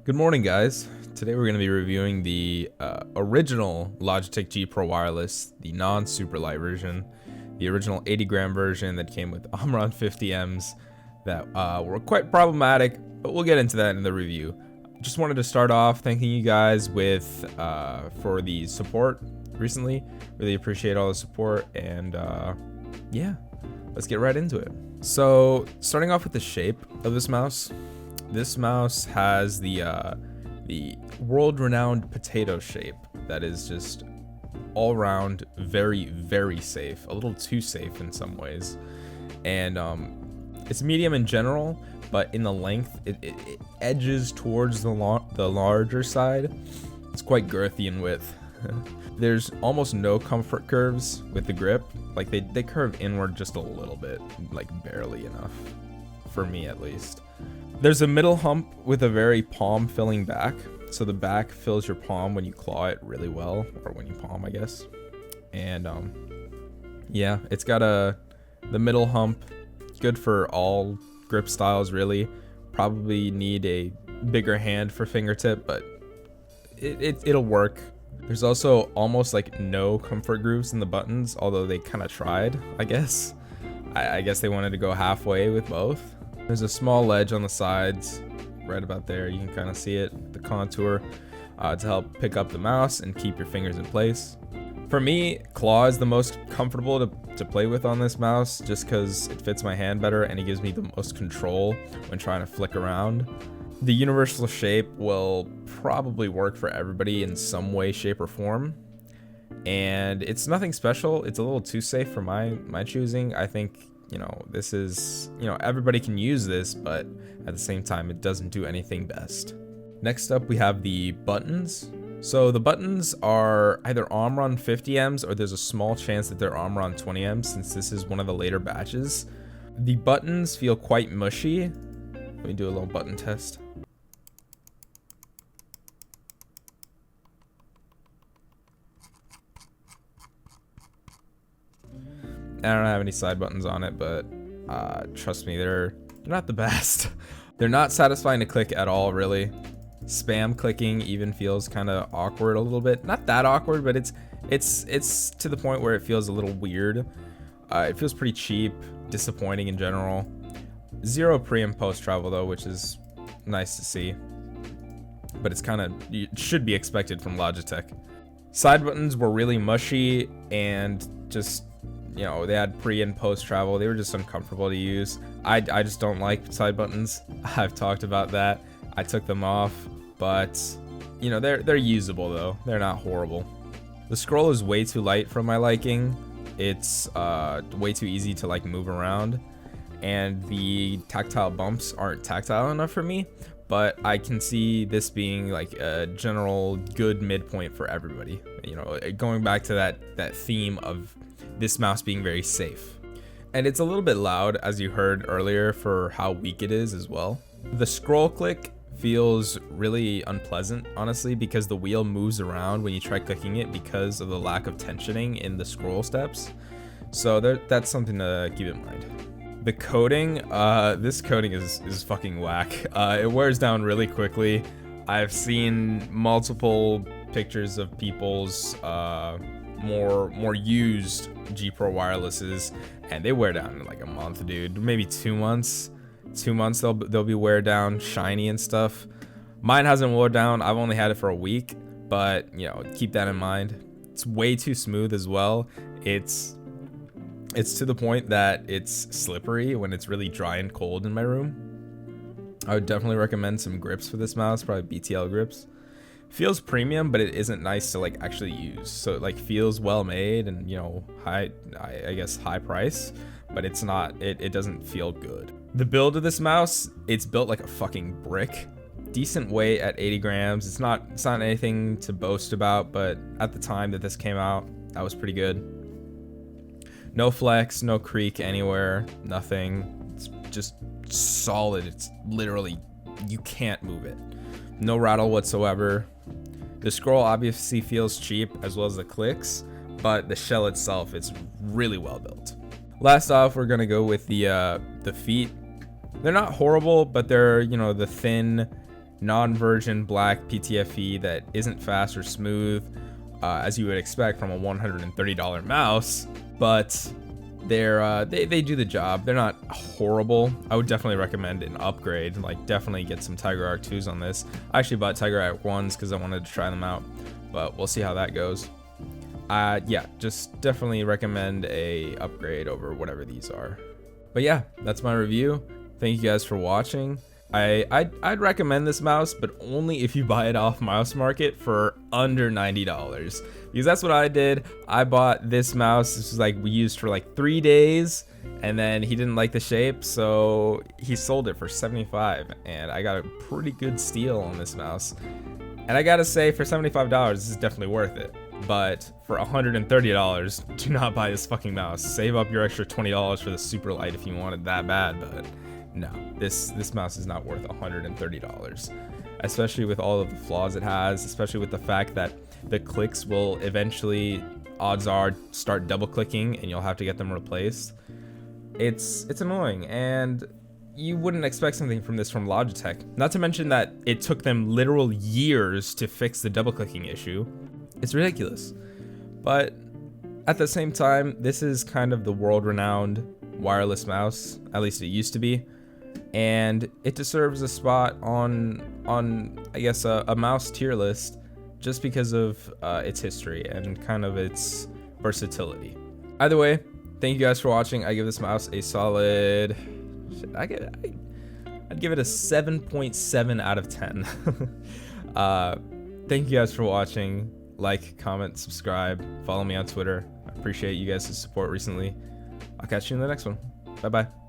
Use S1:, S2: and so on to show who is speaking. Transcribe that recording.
S1: Good morning, guys. Today we're going to be reviewing the original Logitech G Pro Wireless, the non-SUPERLIGHT version, the original 80-gram version that came with Omron 50Ms that were quite problematic, but we'll get into that in the review. Just wanted to start off thanking you guys for the support recently. Really appreciate all the support, and yeah, let's get right into it. So, starting off with the shape of this mouse. This mouse has the world-renowned potato shape that is just all-around very, very safe. A little too safe in some ways. And it's medium in general, but in the length, it edges towards the larger side. It's quite girthy in width. There's almost no comfort curves with the grip. Like they curve inward just a little bit, like barely enough, for me at least. There's a middle hump with a very palm-filling back. So the back fills your palm when you claw it really well, or when you palm, I guess. And yeah, it's got the middle hump, good for all grip styles really. Probably need a bigger hand for fingertip, but it'll work. There's also almost like no comfort grooves in the buttons, although they kind of tried, I guess. I guess they wanted to go halfway with both. There's a small ledge on the sides, right about there. You can kind of see it, the contour, to help pick up the mouse and keep your fingers in place. For me, claw is the most comfortable to play with on this mouse, just because it fits my hand better and it gives me the most control when trying to flick around. The universal shape will probably work for everybody in some way, shape, or form. And it's nothing special. It's a little too safe for my choosing. I think, this is, everybody can use this, but at the same time, it doesn't do anything best. Next up, we have the buttons. So the buttons are either Omron 50Ms or there's a small chance that they're Omron 20Ms since this is one of the later batches. The buttons feel quite mushy. Let me do a little button test. I don't have any side buttons on it, but trust me, they're not the best. They're not satisfying to click at all, really. Spam clicking even feels kind of awkward a little bit. Not that awkward, but it's to the point where it feels a little weird. It feels pretty cheap, disappointing in general. Zero pre and post travel though, which is nice to see. But it should be expected from Logitech. Side buttons were really mushy and just, they had pre and post travel. They were just uncomfortable to use. I just don't like side buttons. I've talked about that. I took them off, but they're usable though. They're not horrible. The scroll is way too light for my liking. It's way too easy to move around, and the tactile bumps aren't tactile enough for me. But I can see this being like a general good midpoint for everybody. Going back to that theme of this mouse being very safe. And it's a little bit loud, as you heard earlier, for how weak it is as well. The scroll click feels really unpleasant, honestly, because the wheel moves around when you try clicking it because of the lack of tensioning in the scroll steps. So that's something to keep in mind. The coating, this coating is fucking whack. It wears down really quickly. I've seen multiple pictures of people's more used G Pro wirelesses, and they wear down in like a month, dude. Maybe 2 months. 2 months they'll be wear down, shiny and stuff. Mine hasn't wore down. I've only had it for a week, but keep that in mind. It's way too smooth as well. It's to the point that it's slippery when it's really dry and cold in my room. I would definitely recommend some grips for this mouse, probably BTL grips. Feels premium, but it isn't nice to actually use. So it feels well made and high, I guess high price, but it's not. It doesn't feel good. The build of this mouse, it's built like a fucking brick. Decent weight at 80 grams. It's not anything to boast about, but at the time that this came out, that was pretty good. No flex, no creak anywhere, nothing. It's just solid. It's literally, you can't move it. No rattle whatsoever. The scroll obviously feels cheap, as well as the clicks, but the shell itself, it's really well built. Last off, we're gonna go with the feet. They're not horrible, but they're, the thin non-version black PTFE that isn't fast or smooth, as you would expect from a $130 mouse, but they do the job. They're not horrible. I would definitely recommend an upgrade. Like, definitely get some Tiger Arc 2s on this. I actually bought Tiger Arc 1s because I wanted to try them out, but we'll see how that goes. Yeah, just definitely recommend a upgrade over whatever these are. But yeah, that's my review. Thank you guys for watching. I'd recommend this mouse, but only if you buy it off Mouse Market for under $90, because that's what I did. I bought this mouse. This was like we used for like 3 days, and then he didn't like the shape, so he sold it for $75, and I got a pretty good steal on this mouse. And I gotta say, for $75, this is definitely worth it. But for $130, do not buy this fucking mouse. Save up your extra $20 for the SUPERLIGHT if you want it that bad, but no, this mouse is not worth $130, especially with all of the flaws it has, especially with the fact that the clicks will eventually, odds are, start double clicking and you'll have to get them replaced. It's annoying, and you wouldn't expect something from this from Logitech. Not to mention that it took them literal years to fix the double clicking issue. It's ridiculous. But at the same time, this is kind of the world-renowned wireless mouse, at least it used to be. And it deserves a spot on I guess a mouse tier list just because of its history and kind of its versatility. Either way, thank you guys for watching. I give this mouse a solid, I'd give it a 7.7 out of 10. Thank you guys for watching. Like, comment, subscribe, follow me on Twitter. I appreciate you guys' support recently. I'll catch you in the next one. Bye bye.